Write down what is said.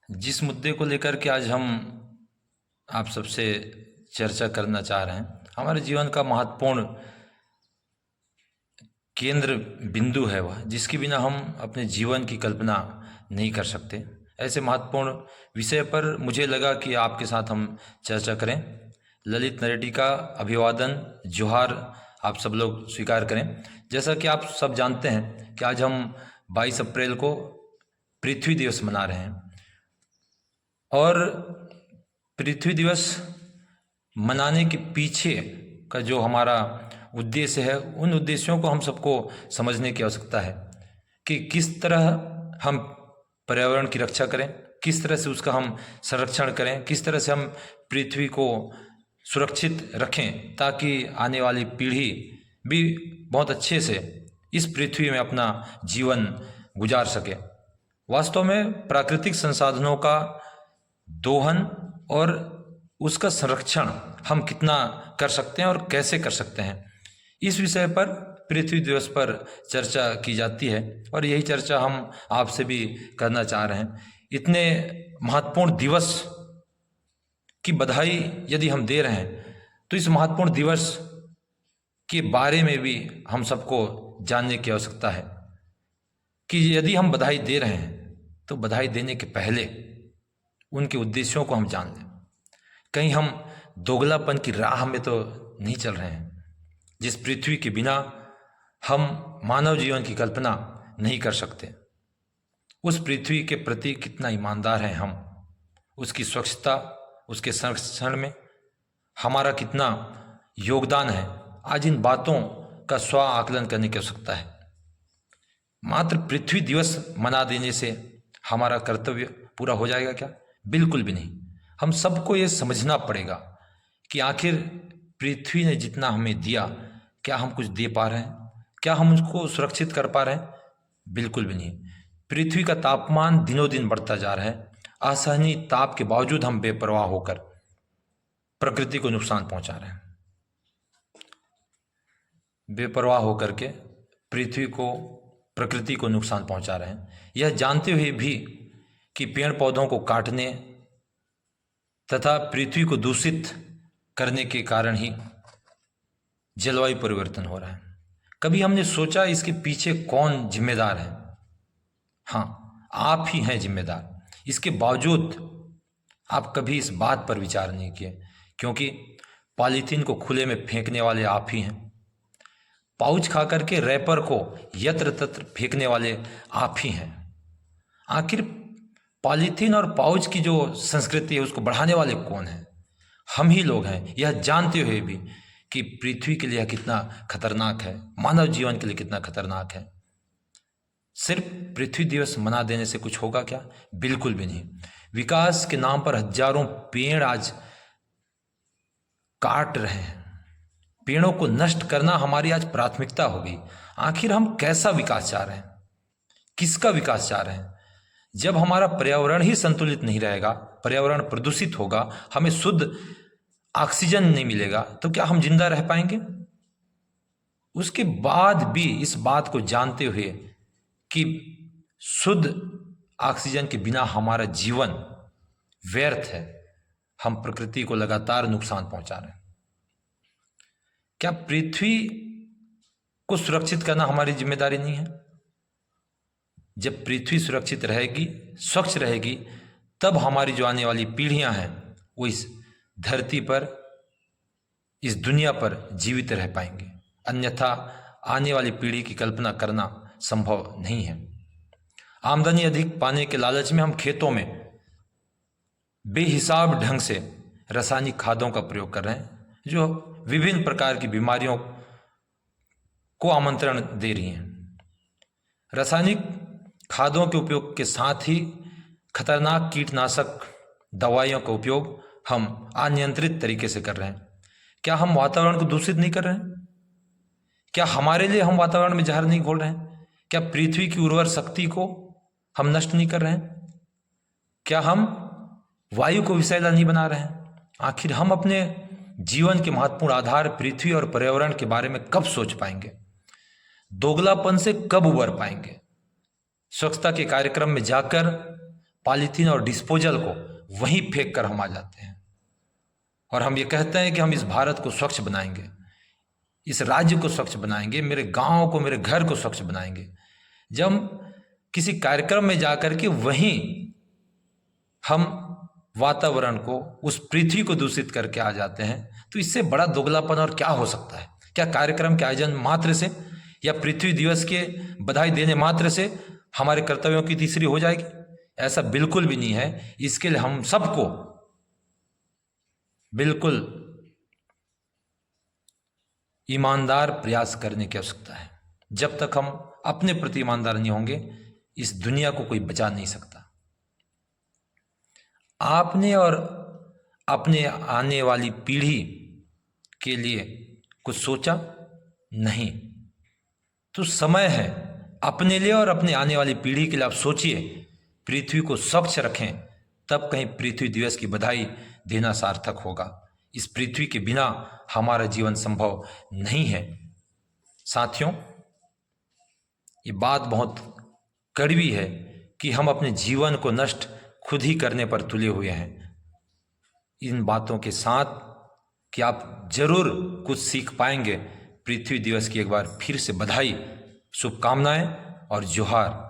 जिस मुद्दे को लेकर के आज हम आप सबसे चर्चा करना चाह रहे हैं, हमारे जीवन का महत्वपूर्ण केंद्र बिंदु है वह, जिसके बिना हम अपने जीवन की कल्पना नहीं कर सकते। ऐसे महत्वपूर्ण विषय पर मुझे लगा कि आपके साथ हम चर्चा करें। ललित नरेटी का अभिवादन, जोहार आप सब लोग स्वीकार करें। जैसा कि आप सब जानते हैं कि आज हम 22 अप्रैल को पृथ्वी दिवस मना रहे हैं, और पृथ्वी दिवस मनाने के पीछे का जो हमारा उद्देश्य है, उन उद्देश्यों को हम सबको समझने की आवश्यकता है कि किस तरह हम पर्यावरण की रक्षा करें, किस तरह से उसका हम संरक्षण करें, किस तरह से हम पृथ्वी को सुरक्षित रखें ताकि आने वाली पीढ़ी भी बहुत अच्छे से इस पृथ्वी में अपना जीवन गुजार सके। वास्तव में प्राकृतिक संसाधनों का दोहन और उसका संरक्षण हम कितना कर सकते हैं और कैसे कर सकते हैं, इस विषय पर पृथ्वी दिवस पर चर्चा की जाती है, और यही चर्चा हम आपसे भी करना चाह रहे हैं। इतने महत्वपूर्ण दिवस की बधाई यदि हम दे रहे हैं, तो इस महत्वपूर्ण दिवस के बारे में भी हम सबको जानने की आवश्यकता है कि यदि हम बधाई दे रहे हैं तो बधाई देने के पहले उनके उद्देश्यों को हम जान लें। कहीं हम दोगलापन की राह में तो नहीं चल रहे हैं, जिस पृथ्वी के बिना हम मानव जीवन की कल्पना नहीं कर सकते। उस पृथ्वी के प्रति कितना ईमानदार हैं हम, उसकी स्वच्छता, उसके संरक्षण में हमारा कितना योगदान है, आज इन बातों का स्व आकलन करने की आवश्यकता है। मात्र पृथ्वी दिवस मना देने से हमारा कर्तव्य पूरा हो जाएगा क्या? बिल्कुल भी नहीं। हम सबको ये समझना पड़ेगा कि आखिर पृथ्वी ने जितना हमें दिया, क्या हम कुछ दे पा रहे हैं? क्या हम उसको सुरक्षित कर पा रहे हैं? बिल्कुल भी नहीं। पृथ्वी का तापमान दिनों दिन बढ़ता जा रहा है। असहनीय ताप के बावजूद हम बेपरवाह होकर प्रकृति को नुकसान पहुंचा रहे हैं। बेपरवाह होकर के प्रकृति को नुकसान पहुंचा रहे हैं, यह जानते हुए भी कि पेड़ पौधों को काटने तथा पृथ्वी को दूषित करने के कारण ही जलवायु परिवर्तन हो रहा है। कभी हमने सोचा इसके पीछे कौन जिम्मेदार है? हाँ, आप ही हैं जिम्मेदार। इसके बावजूद आप कभी इस बात पर विचार नहीं किए, क्योंकि पॉलीथीन को खुले में फेंकने वाले आप ही हैं। पाउच खा करके रैपर को यत्र तत्र फेंकने वाले आप ही हैं। आखिर पॉलीथीन और पाउच की जो संस्कृति है, उसको बढ़ाने वाले कौन हैं? हम ही लोग हैं, यह जानते हुए भी कि पृथ्वी के लिए कितना खतरनाक है, मानव जीवन के लिए कितना खतरनाक है। सिर्फ पृथ्वी दिवस मना देने से कुछ होगा क्या? बिल्कुल भी नहीं। विकास के नाम पर हजारों पेड़ आज काट रहे हैं। पेड़ों को नष्ट करना हमारी आज प्राथमिकता हो गई। आखिर हम कैसा विकास चाह रहे हैं? किसका विकास चाह रहे हैं? जब हमारा पर्यावरण ही संतुलित नहीं रहेगा, पर्यावरण प्रदूषित होगा, हमें शुद्ध ऑक्सीजन नहीं मिलेगा, तो क्या हम जिंदा रह पाएंगे? उसके बाद भी इस बात को जानते हुए कि शुद्ध ऑक्सीजन के बिना हमारा जीवन व्यर्थ है, हम प्रकृति को लगातार नुकसान पहुंचा रहे हैं। क्या पृथ्वी को सुरक्षित करना हमारी जिम्मेदारी नहीं है? जब पृथ्वी सुरक्षित रहेगी, स्वच्छ रहेगी, तब हमारी जो आने वाली पीढ़ियां हैं वो इस धरती पर, इस दुनिया पर जीवित रह पाएंगे। अन्यथा आने वाली पीढ़ी की कल्पना करना संभव नहीं है। आमदनी अधिक पाने के लालच में हम खेतों में बेहिसाब ढंग से रासायनिक खादों का प्रयोग कर रहे हैं, जो विभिन्न प्रकार की बीमारियों को आमंत्रण दे रही हैं। रासायनिक खादों के उपयोग के साथ ही खतरनाक कीटनाशक दवाइयों का उपयोग हम अनियंत्रित तरीके से कर रहे हैं। क्या हम वातावरण को दूषित नहीं कर रहे हैं? क्या हमारे लिए हम वातावरण में जहर नहीं घोल रहे हैं? क्या पृथ्वी की उर्वर शक्ति को हम नष्ट नहीं कर रहे हैं? क्या हम वायु को विषैला नहीं बना रहे हैं? आखिर हम अपने जीवन के महत्वपूर्ण आधार पृथ्वी और पर्यावरण के बारे में कब सोच पाएंगे? दोगलापन से कब उबर पाएंगे? स्वच्छता के कार्यक्रम में जाकर पॉलीथीन और डिस्पोजल को वहीं फेंक कर हम आ जाते हैं और हम ये कहते हैं कि हम इस भारत को स्वच्छ बनाएंगे, इस राज्य को स्वच्छ बनाएंगे, मेरे गांव को, मेरे घर को स्वच्छ बनाएंगे। जब किसी कार्यक्रम में जाकर के वहीं हम वातावरण को, उस पृथ्वी को दूषित करके आ जाते हैं, तो इससे बड़ा दोगलापन और क्या हो सकता है? क्या कार्यक्रम के आयोजन मात्र से या पृथ्वी दिवस के बधाई देने मात्र से हमारे कर्तव्यों की तीसरी हो जाएगी? ऐसा बिल्कुल भी नहीं है। इसके लिए हम सबको बिल्कुल ईमानदार प्रयास करने की आवश्यकता है। जब तक हम अपने प्रति ईमानदार नहीं होंगे, इस दुनिया को कोई बचा नहीं सकता। आपने और अपने आने वाली पीढ़ी के लिए कुछ सोचा नहीं, तो समय है अपने लिए और अपने आने वाली पीढ़ी के लिए आप सोचिए, पृथ्वी को स्वच्छ रखें, तब कहीं पृथ्वी दिवस की बधाई देना सार्थक होगा। इस पृथ्वी के बिना हमारा जीवन संभव नहीं है। साथियों, ये बात बहुत कड़वी है कि हम अपने जीवन को नष्ट खुद ही करने पर तुले हुए हैं। इन बातों के साथ कि आप जरूर कुछ सीख पाएंगे। पृथ्वी दिवस की एक बार फिर से बधाई, शुभकामनाएं और जोहार।